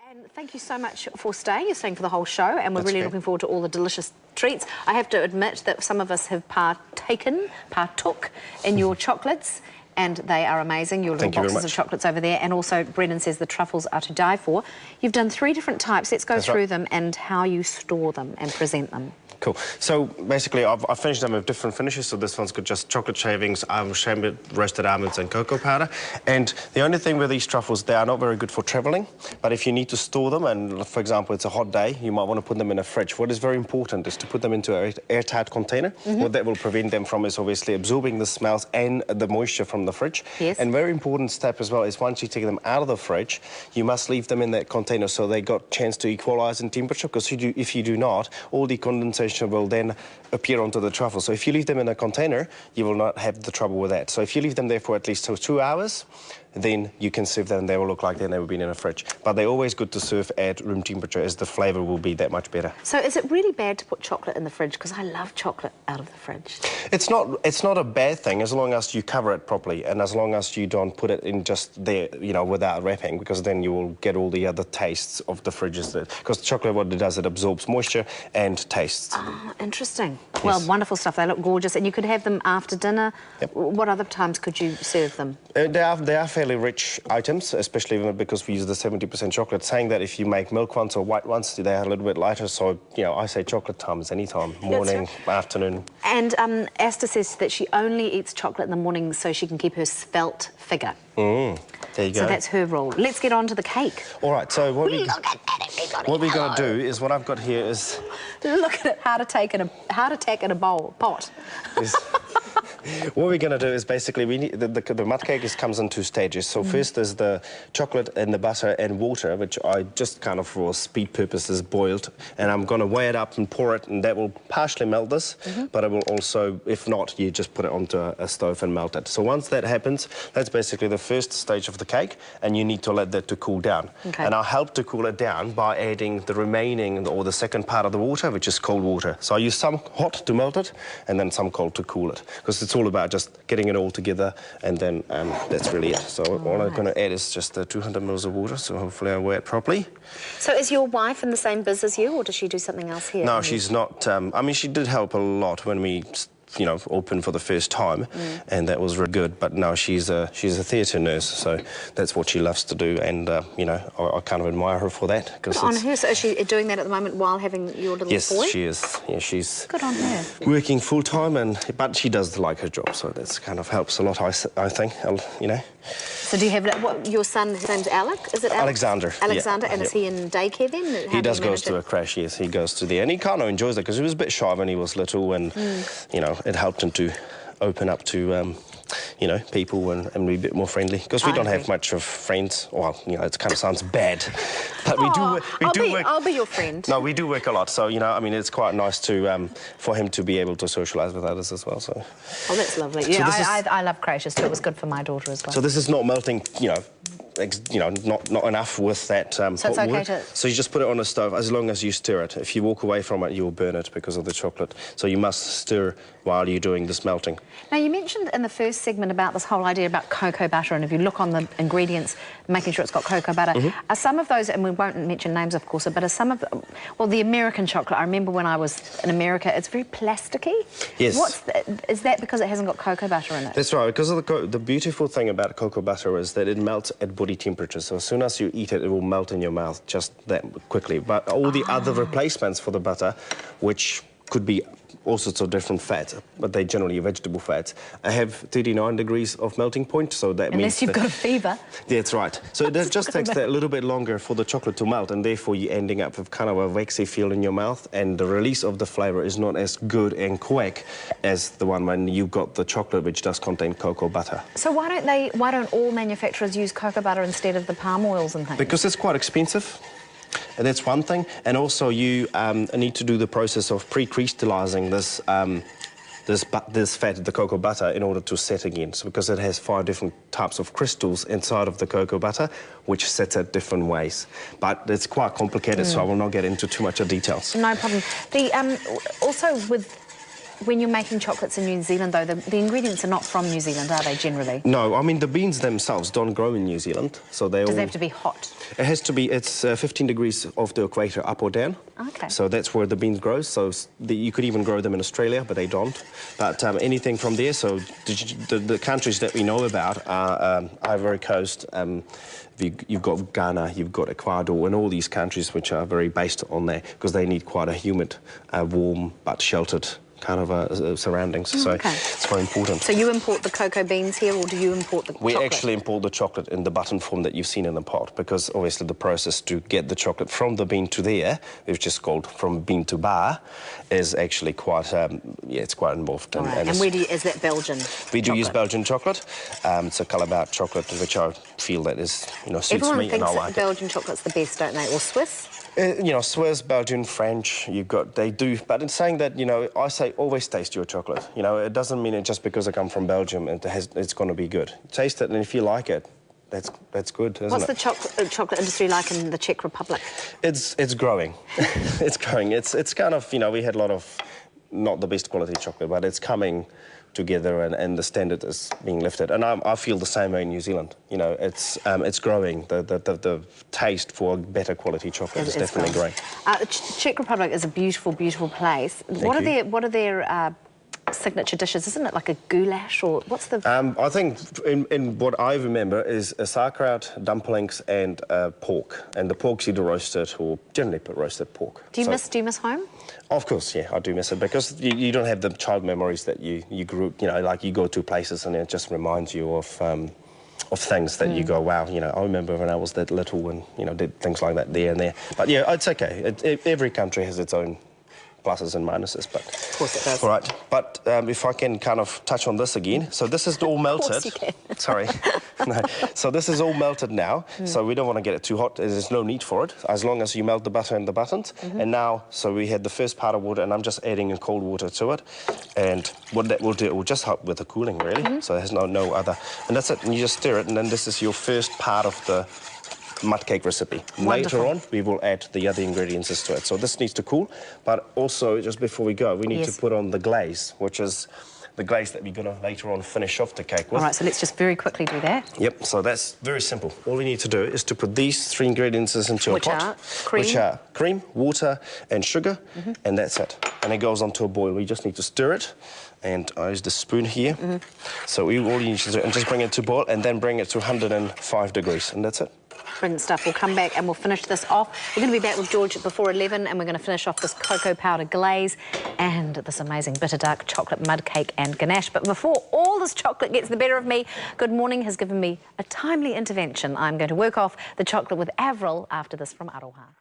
And thank you so much for staying. You're staying for the whole show, and we're really looking forward to all the delicious treats. I have to admit that some of us have partook in your chocolates, and they are amazing. Your little boxes of chocolates over there. And also, Brendan says the truffles are to die for. You've done 3 different types. Let's go through them and how you store them and present them. Cool. So basically, I've finished them with different finishes. So this one's got just chocolate shavings, chambered roasted almonds, and cocoa powder. And the only thing with these truffles, they are not very good for travelling. But if you need to store them, and for example, it's a hot day, you might want to put them in a fridge. What is very important is to put them into an airtight container. What that will prevent them from is obviously absorbing the smells and the moisture from the fridge. Yes. And very important step as well is once you take them out of the fridge, you must leave them in that container so they got chance to equalise in temperature. Because if you do not, all the condensation will then appear onto the truffle. So if you leave them in a container, you will not have the trouble with that. So if you leave them there for at least 2 hours, then you can serve them and they will look like they've never been in a fridge. But they're always good to serve at room temperature as the flavour will be that much better. So is it really bad to put chocolate in the fridge? Because I love chocolate out of the fridge. It's not a bad thing as long as you cover it properly and as long as you don't put it in just there, you know, without wrapping, because then you will get all the other tastes of the fridges. Because chocolate, what it does, it absorbs moisture and tastes. Oh, interesting. Yes. Well, wonderful stuff. They look gorgeous. And you could have them after dinner. Yep. What other times could you serve them? They are fairly rich items, especially because we use the 70% chocolate, saying that if you make milk ones or white ones, they are a little bit lighter. So, you know, I say chocolate time is any time, morning, afternoon. And Asta says that she only eats chocolate in the morning so she can keep her svelte figure. There you go. So that's her rule. Let's get on to the cake. All right, so what we're going to do is what I've got here is... Look at it, heart attack in a pot. What we're going to do is basically we need the mud cake comes in 2 stages. So first there's the chocolate and the butter and water, which I just kind of for speed purposes boiled, and I'm going to weigh it up and pour it, and that will partially melt this, but it will also, if not, you just put it onto a stove and melt it. So once that happens, that's basically the first stage of the cake, and you need to let that to cool down. Okay. And I'll help to cool it down by adding the remaining or the second part of the water, which is cold water. So I use some hot to melt it, and then some cold to cool it, because it's all about just getting it all together, and then that's really it. So all I'm going to add is just 200 mils of water, so hopefully I weigh it properly. So is your wife in the same biz as you, or does she do something else here? No, she's not. I mean, she did help a lot when we, you know, opened for the first time, and that was really good. But no, she's a theatre nurse, so that's what she loves to do, and you know, I kind of admire her for that. Good on her. So is she doing that at the moment while having your little boy? Yes, she is. Yeah, she's good on her. Working full time, but she does like her job, so that's kind of helps a lot. I think, you know. So do you have your son? His name's Alec. Is it Alec? Alexander? Alexander, and is he in daycare then? He does goes to a crash. Yes, he goes to there, and he kind of enjoys it because he was a bit shy when he was little, and you know, it helped him to open up to you know, people and be a bit more friendly, because we don't have much of friends. Well, you know, it kind of sounds bad, but we do work. I'll be your friend. No, we do work a lot, so you know, I mean, it's quite nice to for him to be able to socialise with others as well. So. Oh, that's lovely. So yeah, I love creches too. It was good for my daughter as well. So this is not melting, you know. Not enough with that so it's okay water. So you just put it on a stove as long as you stir it. If you walk away from it, you'll burn it because of the chocolate. So you must stir while you're doing this melting. Now, you mentioned in the first segment about this whole idea about cocoa butter, and if you look on the ingredients, making sure it's got cocoa butter. Are some of those, and we won't mention names, of course, but are some of, well, the American chocolate, I remember when I was in America, it's very plasticky. Yes. Is that because it hasn't got cocoa butter in it? That's right, because of the beautiful thing about cocoa butter is that it melts at body temperature. So as soon as you eat it, it will melt in your mouth just that quickly. But all the other replacements for the butter, which could be all sorts of different fats, but they're generally vegetable fats, I have 39 degrees of melting point, so that means... Unless you've got a fever. That's right. So it just takes that little bit longer for the chocolate to melt, and therefore you're ending up with kind of a waxy feel in your mouth, and the release of the flavour is not as good and quick as the one when you've got the chocolate, which does contain cocoa butter. So why don't all manufacturers use cocoa butter instead of the palm oils and things? Because it's quite expensive. And that's one thing, and also you need to do the process of pre-crystallizing this fat, the cocoa butter, in order to set again. So because it has 5 different types of crystals inside of the cocoa butter, which sets at different ways. But it's quite complicated, so I will not get into too much of details. No problem. Also with when you're making chocolates in New Zealand, though, the ingredients are not from New Zealand, are they, generally? No, I mean, the beans themselves don't grow in New Zealand, so they Does all... it have to be hot? It has to be, it's 15 degrees off the equator, up or down. Okay. So that's where the beans grow. So you could even grow them in Australia, but they don't. But anything from there, so the countries that we know about are Ivory Coast, you've got Ghana, you've got Ecuador, and all these countries which are very based on there, because they need quite a humid, warm, but sheltered kind of surroundings. So it's very important. So you import the cocoa beans here, or do you import the chocolate? We actually import the chocolate in the button form that you've seen in the pot, because obviously the process to get the chocolate from the bean to there, which is called from bean to bar, is actually quite, it's quite involved. All right. And where do you, is that Belgian We do chocolate? use Belgian chocolate. It's a Callebaut chocolate, which I feel that is, suits Everyone me, and I thinks like that Belgian chocolate's the best, don't they? Or Swiss? Swiss, Belgian, French, they do. But in saying that, I say always taste your chocolate. It doesn't mean it just because I come from Belgium it's going to be good. Taste it, and if you like it, that's good, isn't it? What's the chocolate industry like in the Czech Republic? It's growing. It's growing. It's kind of, we had a lot of not the best quality chocolate, but it's coming together, and the standard is being lifted. And I feel the same way in New Zealand. It's growing. The taste for better quality chocolate is definitely growing. The Czech Republic is a beautiful, beautiful place. What are their signature dishes? Isn't it like a goulash, or what's the... I think in what I remember is a sauerkraut, dumplings, and pork. And the pork's either roasted or generally put roasted pork. Do you miss home? Of course, yeah, I do miss it, because you don't have the child memories that you grew, like you go to places and it just reminds you of things that you go, wow, I remember when I was that little and, did things like that there and there. But yeah, it's okay. Every country has its own pluses and minuses, but... Of course it does. All right, but if I can kind of touch on this again. So this is all melted. Of course you can. Sorry. No. So this is all melted now, so we don't want to get it too hot. There's no need for it, as long as you melt the butter and the buttons. And now, so we had the first part of water, and I'm just adding in cold water to it. And what that will do, it will just help with the cooling, really. So it has no other... And that's it, and you just stir it, and then this is your first part of the mud cake recipe. Wonderful. Later on, we will add the other ingredients to it. So this needs to cool, but also, just before we go, we need to put on the glaze, which is the glaze that we're going to later on finish off the cake with. All right, so let's just very quickly do that. Yep, so that's very simple. All we need to do is to put these three ingredients into a pot. Which are cream, water, and sugar, and that's it. And it goes onto a boil. We just need to stir it, and I use the spoon here. So all you need to do is just bring it to boil, and then bring it to 105 degrees, and that's it. Brilliant stuff. We'll come back and we'll finish this off. We're going to be back with George before 11, and we're going to finish off this cocoa powder glaze and this amazing bitter dark chocolate mud cake and ganache. But before all this chocolate gets the better of me, Good Morning has given me a timely intervention. I'm going to work off the chocolate with Avril after this from Aroha.